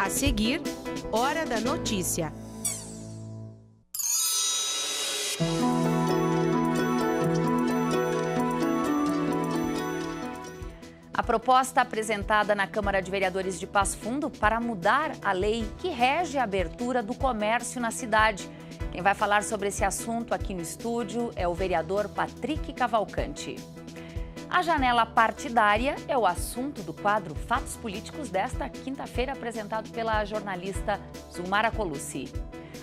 A seguir, Hora da Notícia. A proposta apresentada na Câmara de Vereadores de Passo Fundo para mudar a lei que rege a abertura do comércio na cidade. Quem vai falar sobre esse assunto aqui no estúdio é o vereador Patrick Cavalcante. A janela partidária é o assunto do quadro Fatos Políticos desta quinta-feira, apresentado pela jornalista Zulmara Colucci.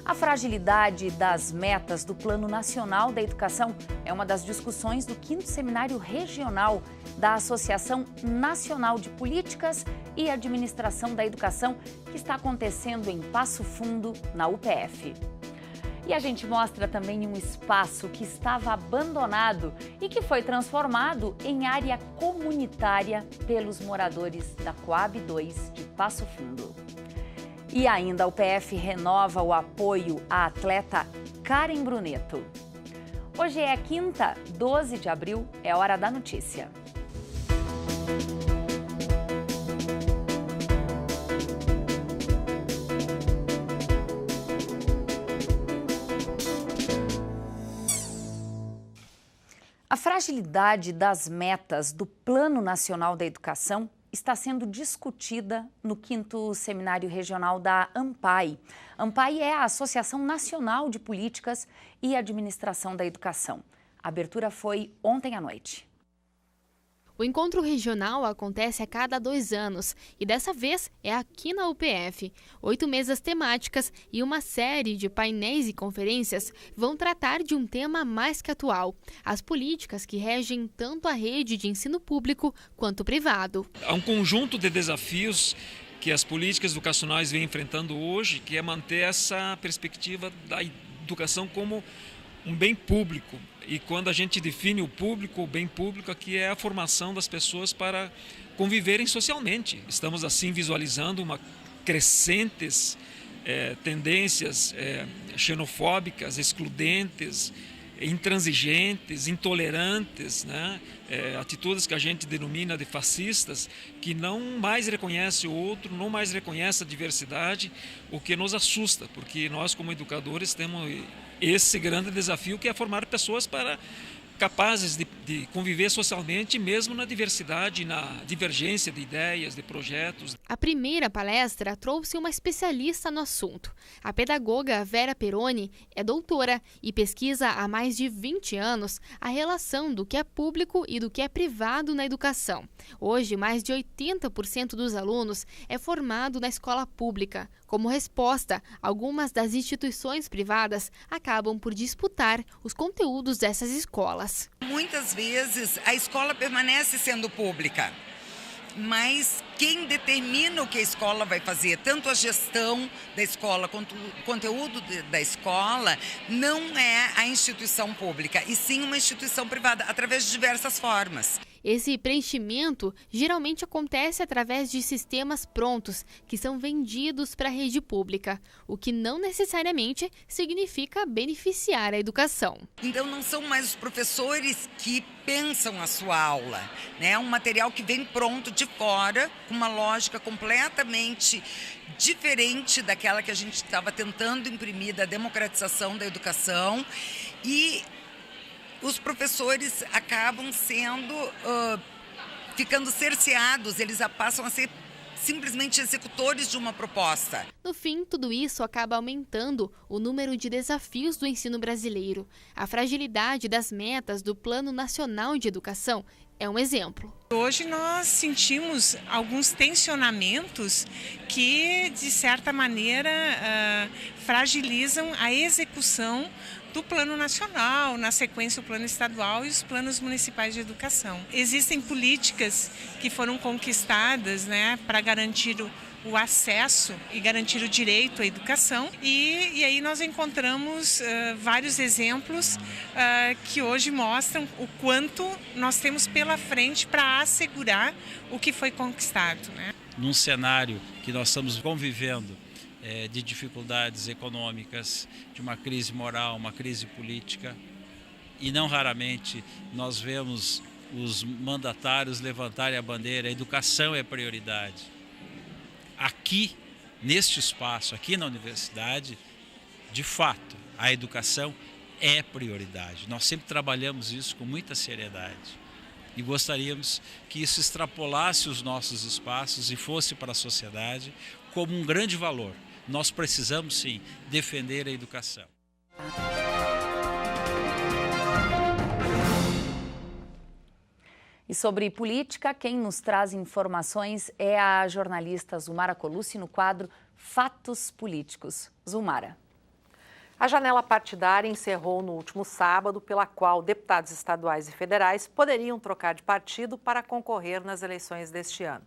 A fragilidade das metas do Plano Nacional da Educação é uma das discussões do 5º Seminário Regional da Associação Nacional de Políticas e Administração da Educação, que está acontecendo em Passo Fundo, na UPF. E a gente mostra também um espaço que estava abandonado e que foi transformado em área comunitária pelos moradores da Coab 2 de Passo Fundo. E ainda a UPF renova o apoio à atleta Karen Bruneto. Hoje é quinta, 12 de abril, é hora da notícia. A fragilidade das metas do Plano Nacional da Educação está sendo discutida no 5º Seminário Regional da ANPAE. ANPAE é a Associação Nacional de Políticas e Administração da Educação. A abertura foi ontem à noite. O encontro regional acontece a cada 2 anos e dessa vez é aqui na UPF. 8 mesas temáticas e uma série de painéis e conferências vão tratar de um tema mais que atual: as políticas que regem tanto a rede de ensino público quanto privado. Há um conjunto de desafios que as políticas educacionais vêm enfrentando hoje, que é manter essa perspectiva da educação como um bem público. E quando a gente define o público, o bem público, aqui é a formação das pessoas para conviverem socialmente. Estamos assim visualizando uma crescentes tendências xenofóbicas, excludentes, intransigentes, intolerantes, né? Atitudes que a gente denomina de fascistas, que não mais reconhece o outro, não mais reconhece a diversidade, o que nos assusta, porque nós como educadores temos esse grande desafio, que é formar pessoas capazes de conviver socialmente, mesmo na diversidade, na divergência de ideias, de projetos. A primeira palestra trouxe uma especialista no assunto. A pedagoga Vera Peroni é doutora e pesquisa há mais de 20 anos a relação do que é público e do que é privado na educação. Hoje, mais de 80% dos alunos é formado na escola pública. Como resposta, algumas das instituições privadas acabam por disputar os conteúdos dessas escolas. Muitas vezes a escola permanece sendo pública, mas quem determina o que a escola vai fazer, tanto a gestão da escola quanto o conteúdo da escola, não é a instituição pública, e sim uma instituição privada, através de diversas formas. Esse preenchimento geralmente acontece através de sistemas prontos que são vendidos para a rede pública, o que não necessariamente significa beneficiar a educação. Então não são mais os professores que pensam a sua aula, né? É um material que vem pronto de fora, com uma lógica completamente diferente daquela que a gente estava tentando imprimir, da democratização da educação, e os professores acabam ficando cerceados, eles passam a ser simplesmente executores de uma proposta. No fim, tudo isso acaba aumentando o número de desafios do ensino brasileiro. A fragilidade das metas do Plano Nacional de Educação é um exemplo. Hoje nós sentimos alguns tensionamentos que, de certa maneira, fragilizam a execução do Plano Nacional, na sequência o Plano Estadual e os planos municipais de educação. Existem políticas que foram conquistadas, né, para garantir o acesso e garantir o direito à educação, e aí nós encontramos vários exemplos que hoje mostram o quanto nós temos pela frente para assegurar o que foi conquistado, né? Num cenário que nós estamos convivendo de dificuldades econômicas, de uma crise moral, uma crise política, e não raramente nós vemos os mandatários levantarem a bandeira: a educação é prioridade. Aqui neste espaço, aqui na universidade, de fato, a educação é prioridade. Nós sempre trabalhamos isso com muita seriedade e gostaríamos que isso extrapolasse os nossos espaços e fosse para a sociedade como um grande valor. Nós precisamos, sim, defender a educação. E sobre política, quem nos traz informações é a jornalista Zumara Colucci no quadro Fatos Políticos. Zumara. A janela partidária encerrou no último sábado, pela qual deputados estaduais e federais poderiam trocar de partido para concorrer nas eleições deste ano.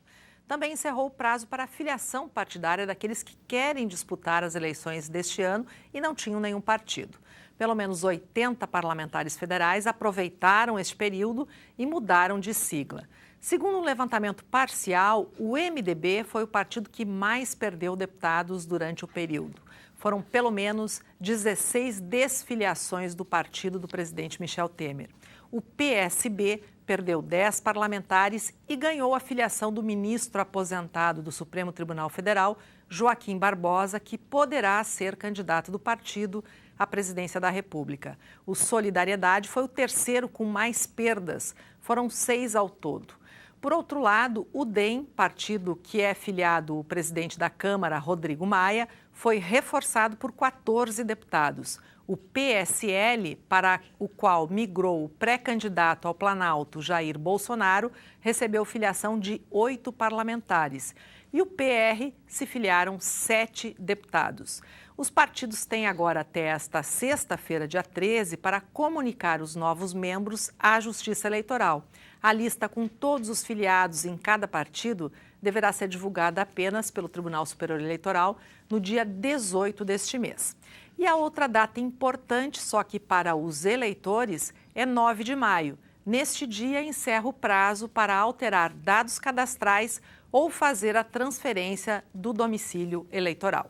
Também encerrou o prazo para a filiação partidária daqueles que querem disputar as eleições deste ano e não tinham nenhum partido. Pelo menos 80 parlamentares federais aproveitaram este período e mudaram de sigla. Segundo um levantamento parcial, o MDB foi o partido que mais perdeu deputados durante o período. Foram pelo menos 16 desfiliações do partido do presidente Michel Temer. O PSB perdeu 10 parlamentares e ganhou a filiação do ministro aposentado do Supremo Tribunal Federal, Joaquim Barbosa, que poderá ser candidato do partido à presidência da República. O Solidariedade foi o terceiro com mais perdas, foram 6 ao todo. Por outro lado, o DEM, partido que é filiado ao presidente da Câmara, Rodrigo Maia, foi reforçado por 14 deputados. O PSL, para o qual migrou o pré-candidato ao Planalto, Jair Bolsonaro, recebeu filiação de 8 parlamentares. E o PR se filiaram 7 deputados. Os partidos têm agora até esta sexta-feira, dia 13, para comunicar os novos membros à Justiça Eleitoral. A lista com todos os filiados em cada partido deverá ser divulgada apenas pelo Tribunal Superior Eleitoral no dia 18 deste mês. E a outra data importante, só que para os eleitores, é 9 de maio. Neste dia, encerra o prazo para alterar dados cadastrais ou fazer a transferência do domicílio eleitoral.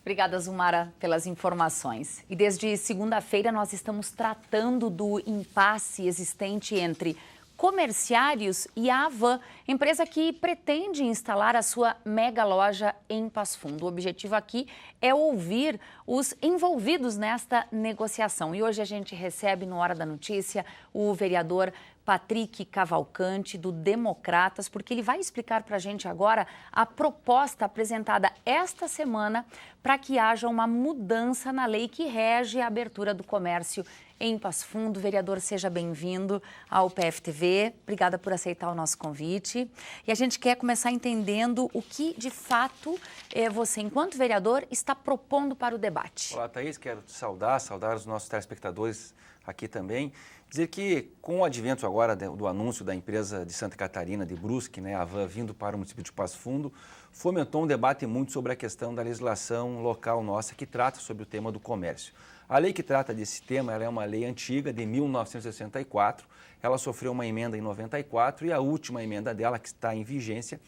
Obrigada, Zumara, pelas informações. E desde segunda-feira nós estamos tratando do impasse existente entre Comerciários e a Havan, empresa que pretende instalar a sua mega loja em Passo Fundo. O objetivo aqui é ouvir os envolvidos nesta negociação. E hoje a gente recebe no Hora da Notícia o vereador Patrick Cavalcante, do Democratas, porque ele vai explicar para a gente agora a proposta apresentada esta semana para que haja uma mudança na lei que rege a abertura do comércio em Passo Fundo. Vereador, seja bem-vindo ao PFTV. Obrigada por aceitar o nosso convite. E a gente quer começar entendendo o que, de fato, você, enquanto vereador, está propondo para o debate. Olá, Thaís. Quero te saudar os nossos telespectadores aqui também. Dizer que, com o advento agora do anúncio da empresa de Santa Catarina, de Brusque, a Havan, vindo para o município de Passo Fundo, fomentou um debate muito sobre a questão da legislação local nossa, que trata sobre o tema do comércio. A lei que trata desse tema, ela é uma lei antiga, de 1964, ela sofreu uma emenda em 94 e a última emenda dela, que está em vigência,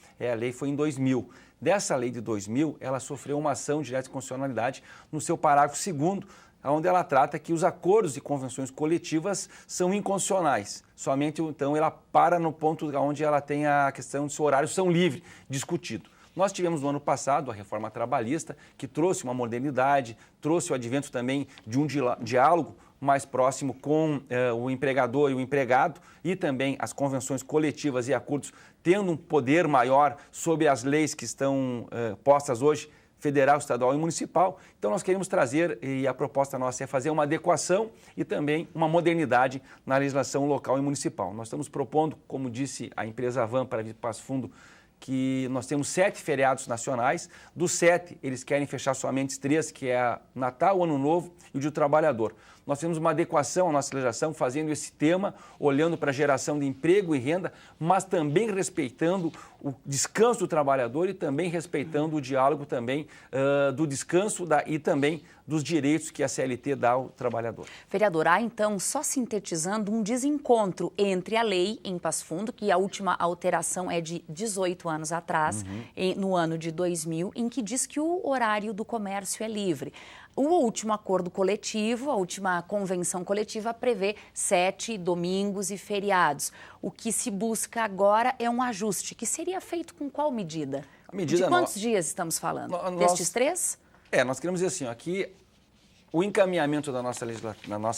foi em 2000. Dessa lei de 2000, ela sofreu uma ação direta de constitucionalidade no seu parágrafo 2º, onde ela trata que os acordos e convenções coletivas são inconstitucionais. Somente, então, ela para no ponto onde ela tem a questão de se horários são livres, discutido. Nós tivemos no ano passado a reforma trabalhista, que trouxe uma modernidade, trouxe o advento também de um diálogo mais próximo com o empregador e o empregado e também as convenções coletivas e acordos tendo um poder maior sobre as leis que estão postas hoje, federal, estadual e municipal. Então nós queremos trazer, e a proposta nossa é fazer uma adequação e também uma modernidade na legislação local e municipal. Nós estamos propondo, como disse a empresa Havan para vir para Passo Fundo, que nós temos 7 feriados nacionais. Dos 7, eles querem fechar somente 3, que é Natal, Ano Novo e o Dia do Trabalhador. Nós temos uma adequação à nossa legislação, fazendo esse tema, olhando para a geração de emprego e renda, mas também respeitando o descanso do trabalhador e também respeitando o diálogo também do descanso e também dos direitos que a CLT dá ao trabalhador. Vereador, há então, só sintetizando, um desencontro entre a lei em Passo Fundo, que a última alteração é de 18 anos atrás, no ano de 2000, em que diz que o horário do comércio é livre. O último acordo coletivo, a última convenção coletiva, prevê 7 domingos e feriados. O que se busca agora é um ajuste, que seria feito com qual medida? De quantos dias estamos falando? Destes 3? Nós queremos dizer assim, aqui o encaminhamento da nossa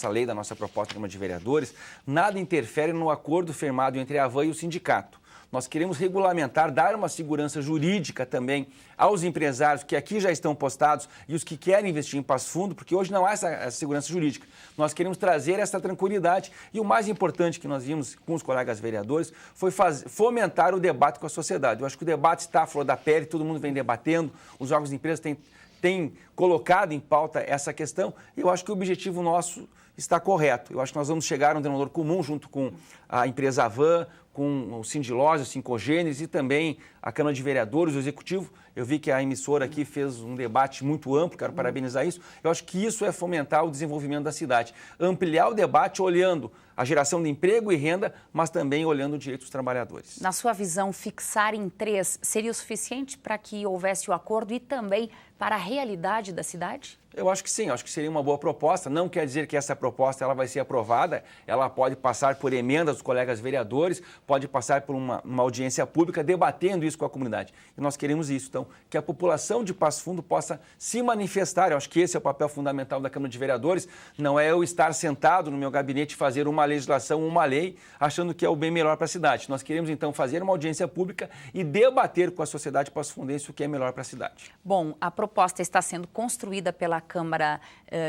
lei, da nossa proposta da Câmara de Vereadores, nada interfere no acordo firmado entre a AVAN e o sindicato. Nós queremos regulamentar, dar uma segurança jurídica também aos empresários que aqui já estão postados e os que querem investir em Passo Fundo, porque hoje não há essa segurança jurídica. Nós queremos trazer essa tranquilidade e o mais importante que nós vimos com os colegas vereadores foi fomentar o debate com a sociedade. Eu acho que o debate está à flor da pele, todo mundo vem debatendo, os órgãos de empresa têm colocado em pauta essa questão e eu acho que o objetivo nosso está correto. Eu acho que nós vamos chegar a um denominador comum junto com a empresa AVAN, com o Sindilose, o Sincogênesis e também a Câmara de Vereadores, o Executivo. Eu vi que a emissora aqui fez um debate muito amplo, quero parabenizar isso. Eu acho que isso é fomentar o desenvolvimento da cidade. Ampliar o debate olhando a geração de emprego e renda, mas também olhando o direito dos trabalhadores. Na sua visão, fixar em 3 seria o suficiente para que houvesse o acordo e também para a realidade da cidade? Eu acho que sim, acho que seria uma boa proposta. Não quer dizer que essa proposta ela vai ser aprovada, ela pode passar por emendas dos colegas vereadores, pode passar por uma audiência pública debatendo isso com a comunidade. E nós queremos isso, então, que a população de Passo Fundo possa se manifestar. Eu acho que esse é o papel fundamental da Câmara de Vereadores. Não é eu estar sentado no meu gabinete e fazer uma legislação, uma lei, achando que é o bem melhor para a cidade. Nós queremos, então, fazer uma audiência pública e debater com a sociedade passofundense o que é melhor para a cidade. Bom, a proposta está sendo construída pela Câmara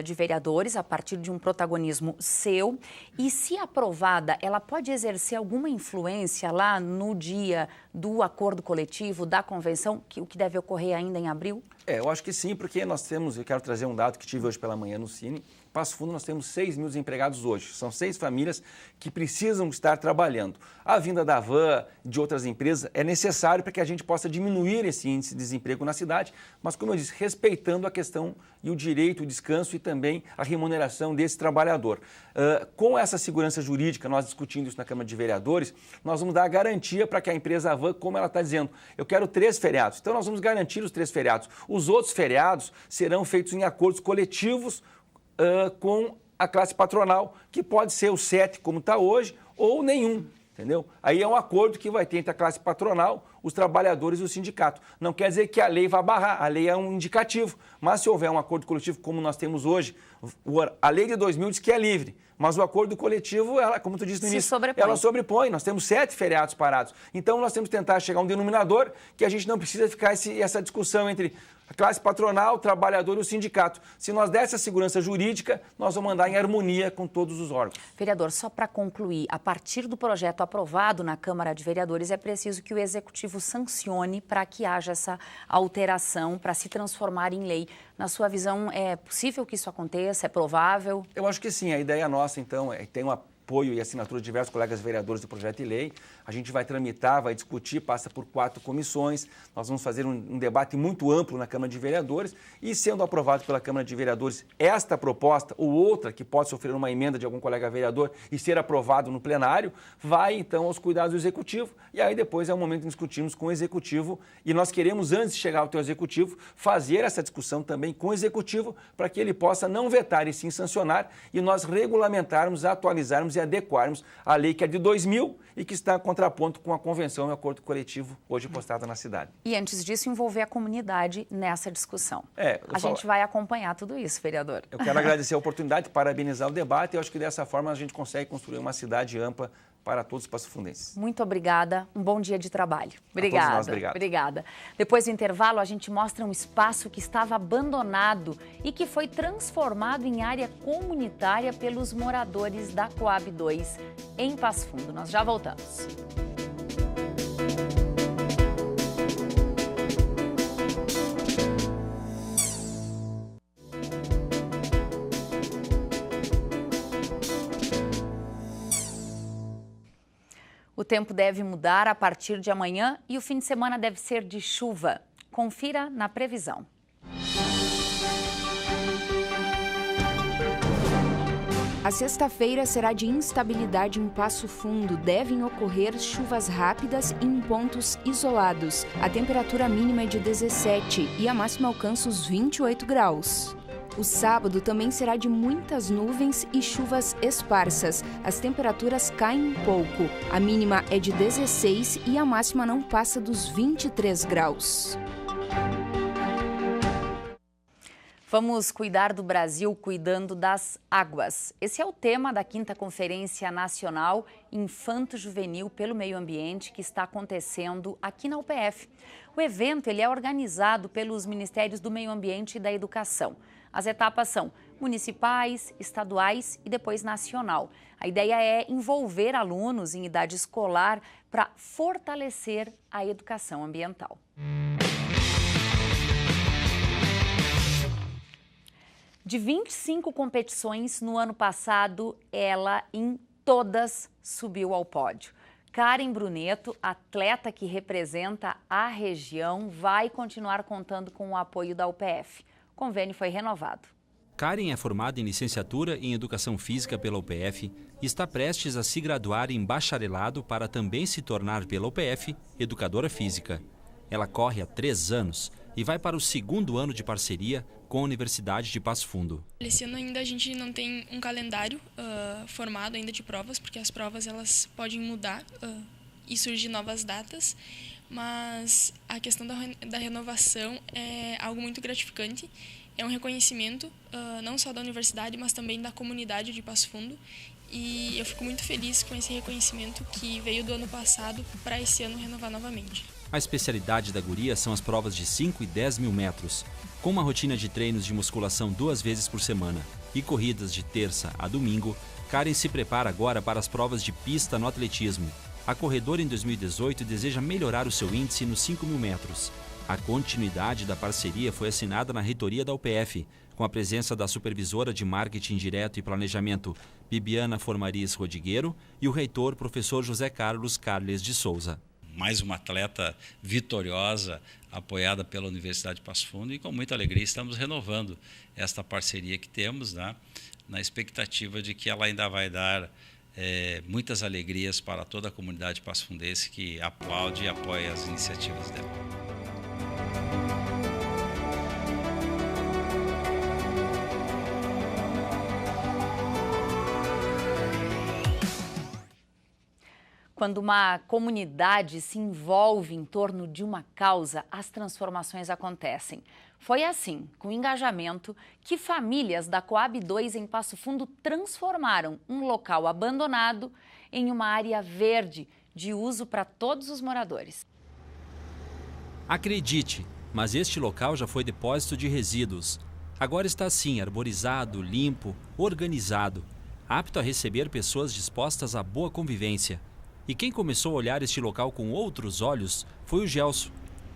de Vereadores a partir de um protagonismo seu e, se aprovada, ela pode exercer alguma influência lá no dia do acordo coletivo, da convenção, o que deve ocorrer ainda em abril? Eu acho que sim, porque nós temos, eu quero trazer um dado que tive hoje pela manhã no Cine. Passo Fundo, nós temos 6 mil desempregados hoje. São 6 famílias que precisam estar trabalhando. A vinda da AVAN, de outras empresas, é necessário para que a gente possa diminuir esse índice de desemprego na cidade, mas, como eu disse, respeitando a questão e o direito, o descanso e também a remuneração desse trabalhador. Com essa segurança jurídica, nós discutindo isso na Câmara de Vereadores, nós vamos dar a garantia para que a empresa AVAN, como ela está dizendo, eu quero 3 feriados. Então, nós vamos garantir os 3 feriados. Os outros feriados serão feitos em acordos coletivos com a classe patronal, que pode ser o 7, como está hoje, ou nenhum, entendeu? Aí é um acordo que vai ter entre a classe patronal, os trabalhadores e o sindicato. Não quer dizer que a lei vai barrar, a lei é um indicativo, mas se houver um acordo coletivo como nós temos hoje, a lei de 2000 diz que é livre, mas o acordo coletivo, ela, como tu disse no início, ela sobrepõe. Nós temos 7 feriados parados. Então, nós temos que tentar chegar a um denominador que a gente não precisa ficar essa discussão entre a classe patronal, o trabalhador e o sindicato. Se nós der essa segurança jurídica, nós vamos andar em harmonia com todos os órgãos. Vereador, só para concluir, a partir do projeto aprovado na Câmara de Vereadores, é preciso que o Executivo sancione para que haja essa alteração, para se transformar em lei. Na sua visão, é possível que isso aconteça? É provável? Eu acho que sim. A ideia nossa, então, é ter um apoio e assinatura de diversos colegas vereadores do projeto de lei. A gente vai tramitar, vai discutir, passa por 4 comissões. Nós vamos fazer um debate muito amplo na Câmara de Vereadores e, sendo aprovado pela Câmara de Vereadores esta proposta ou outra que pode sofrer uma emenda de algum colega vereador e ser aprovado no plenário, vai então aos cuidados do Executivo e aí depois é o momento de discutirmos com o Executivo e nós queremos, antes de chegar ao teu Executivo, fazer essa discussão também com o Executivo para que ele possa não vetar e sim sancionar e nós regulamentarmos, atualizarmos e adequarmos a lei que é de 2000 e que está em contraponto com a convenção e o acordo coletivo hoje postada na cidade. E antes disso, envolver a comunidade nessa discussão. A gente vai acompanhar tudo isso, vereador. Eu quero agradecer a oportunidade, parabenizar o debate e eu acho que dessa forma a gente consegue construir uma cidade ampla para todos os passofundenses. Muito obrigada, um bom dia de trabalho. Obrigada. A todos nós, obrigado. Obrigada. Depois do intervalo, a gente mostra um espaço que estava abandonado e que foi transformado em área comunitária pelos moradores da Coab 2 em Passo Fundo. Nós já voltamos. O tempo deve mudar a partir de amanhã e o fim de semana deve ser de chuva. Confira na previsão. A sexta-feira será de instabilidade em Passo Fundo. Devem ocorrer chuvas rápidas e em pontos isolados. A temperatura mínima é de 17 e a máxima alcança os 28 graus. O sábado também será de muitas nuvens e chuvas esparsas. As temperaturas caem um pouco. A mínima é de 16 e a máxima não passa dos 23 graus. Vamos cuidar do Brasil cuidando das águas. Esse é o tema da 5ª Conferência Nacional Infanto-Juvenil pelo Meio Ambiente que está acontecendo aqui na UPF. O evento ele é organizado pelos Ministérios do Meio Ambiente e da Educação. As etapas são municipais, estaduais e depois nacional. A ideia é envolver alunos em idade escolar para fortalecer a educação ambiental. De 25 competições no ano passado, ela em todas subiu ao pódio. Karen Bruneto, atleta que representa a região, vai continuar contando com o apoio da UPF. O convênio foi renovado. Karen é formada em licenciatura em Educação Física pela UPF e está prestes a se graduar em bacharelado para também se tornar pela UPF educadora física. Ela corre há 3 anos e vai para o 2º ano de parceria com a Universidade de Passo Fundo. Esse ano ainda a gente não tem um calendário formado ainda de provas, porque as provas elas podem mudar e surgir novas datas, mas a questão da renovação é algo muito gratificante. É um reconhecimento não só da universidade, mas também da comunidade de Passo Fundo. E eu fico muito feliz com esse reconhecimento que veio do ano passado para esse ano renovar novamente. A especialidade da guria são as provas de 5 e 10 mil metros, com uma rotina de treinos de musculação 2 vezes por semana e corridas de terça a domingo. Karen se prepara agora para as provas de pista no atletismo. A corredora em 2018 deseja melhorar o seu índice nos 5 mil metros. A continuidade da parceria foi assinada na reitoria da UPF, com a presença da supervisora de Marketing Direto e Planejamento, Bibiana Formariz Rodigueiro, e o reitor, professor José Carlos Carles de Souza. Mais uma atleta vitoriosa, apoiada pela Universidade de Passo Fundo, e com muita alegria estamos renovando esta parceria que temos, né, na expectativa de que ela ainda vai dar muitas alegrias para toda a comunidade passofundense que aplaude e apoia as iniciativas dela. Quando uma comunidade se envolve em torno de uma causa, as transformações acontecem. Foi assim, com engajamento, que famílias da Coab 2 em Passo Fundo transformaram um local abandonado em uma área verde de uso para todos os moradores. Acredite, mas este local já foi depósito de resíduos. Agora está assim, arborizado, limpo, organizado, apto a receber pessoas dispostas à boa convivência. E quem começou a olhar este local com outros olhos foi o Gelson.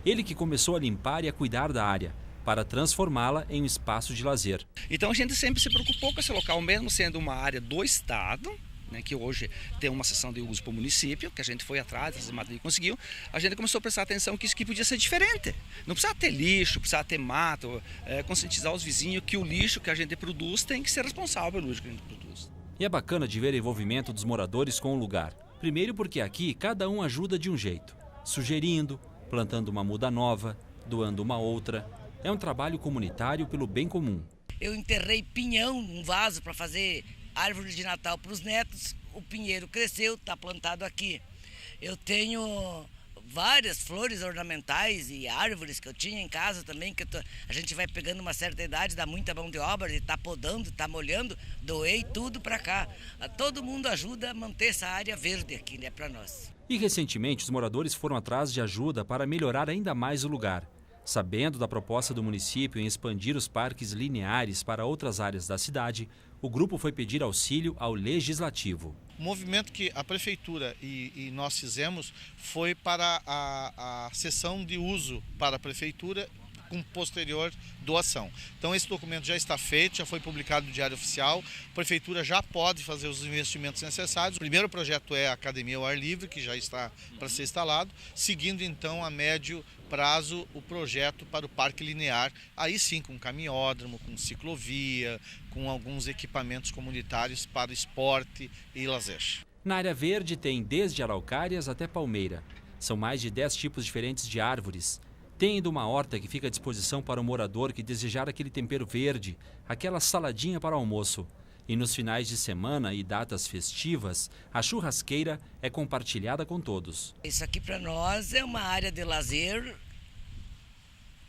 Ele que começou a limpar e a cuidar da área, para transformá-la em um espaço de lazer. Então a gente sempre se preocupou com esse local, mesmo sendo uma área do Estado, né, que hoje tem uma seção de uso para o município, que a gente foi atrás, e conseguiu, a gente começou a prestar atenção que isso aqui podia ser diferente. Não precisava ter lixo, precisava ter mato, conscientizar os vizinhos que o lixo que a gente produz tem que ser responsável pelo lixo que a gente produz. E é bacana de ver o envolvimento dos moradores com o lugar. Primeiro porque aqui cada um ajuda de um jeito, sugerindo, plantando uma muda nova, doando uma outra. É um trabalho comunitário pelo bem comum. Eu enterrei pinhão num vaso para fazer árvore de Natal para os netos. O pinheiro cresceu, está plantado aqui. Eu tenho várias flores ornamentais e árvores que eu tinha em casa também, que a gente vai pegando uma certa idade, dá muita mão de obra, e está podando, está molhando, doei tudo para cá. Todo mundo ajuda a manter essa área verde aqui, né, para nós. E recentemente os moradores foram atrás de ajuda para melhorar ainda mais o lugar. Sabendo da proposta do município em expandir os parques lineares para outras áreas da cidade, o grupo foi pedir auxílio ao Legislativo. O movimento que a Prefeitura e nós fizemos foi para a cessão de uso para a Prefeitura com posterior doação. Então esse documento já está feito, já foi publicado no Diário Oficial, a Prefeitura já pode fazer os investimentos necessários. O primeiro projeto é a Academia ao Ar Livre, que já está para ser instalado, seguindo então a médio prazo o projeto para o Parque Linear, aí sim com caminhódromo, com ciclovia, com alguns equipamentos comunitários para esporte e lazer. Na área verde tem desde araucárias até palmeira. São mais de 10 tipos diferentes de árvores. Tem ainda uma horta que fica à disposição para o morador que desejar aquele tempero verde, aquela saladinha para o almoço. E nos finais de semana e datas festivas, a churrasqueira é compartilhada com todos. Isso aqui para nós é uma área de lazer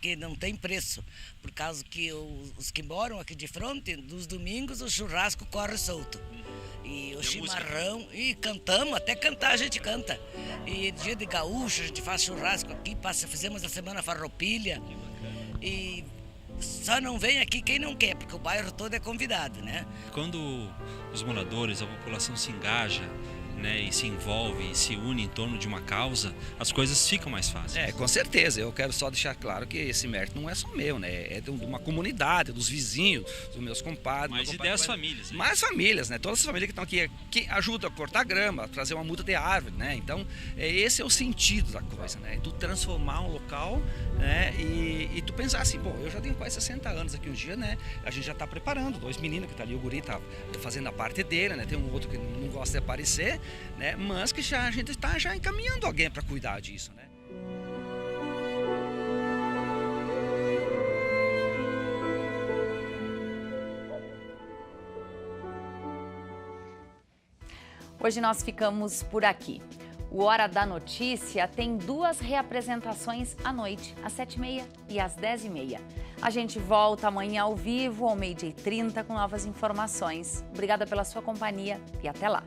que não tem preço, por causa que os que moram aqui de frente, nos domingos o churrasco corre solto. E o chimarrão, e cantamos, até cantar a gente canta. E dia de gaúcho a gente faz churrasco aqui, fizemos a semana farroupilha. E só não vem aqui quem não quer, porque o bairro todo é convidado, né? Quando os moradores, a população se engaja, né, e se envolve e se une em torno de uma causa, as coisas ficam mais fáceis. Com certeza. Eu quero só deixar claro que esse mérito não é só meu, né? É de uma comunidade, dos vizinhos, dos meus compadres. Mais de 10 famílias. Hein? Mais famílias, né? Todas as famílias que estão aqui, que ajudam a cortar grama, a trazer uma muda de árvore, né? Então, esse é o sentido da coisa, né? Tu transformar um local, né? E tu pensar assim, pô, eu já tenho quase 60 anos aqui um dia, né? A gente já está preparando, 2 meninos que tá ali, o guri tá fazendo a parte dele, né? Tem um outro que não gosta de aparecer, né? Mas que a gente está já encaminhando alguém para cuidar disso, né? Hoje nós ficamos por aqui. O Hora da Notícia tem 2 reapresentações à noite, às 7h30 e às 10h30. A gente volta amanhã ao vivo, ao 12h30, com novas informações. Obrigada pela sua companhia e até lá.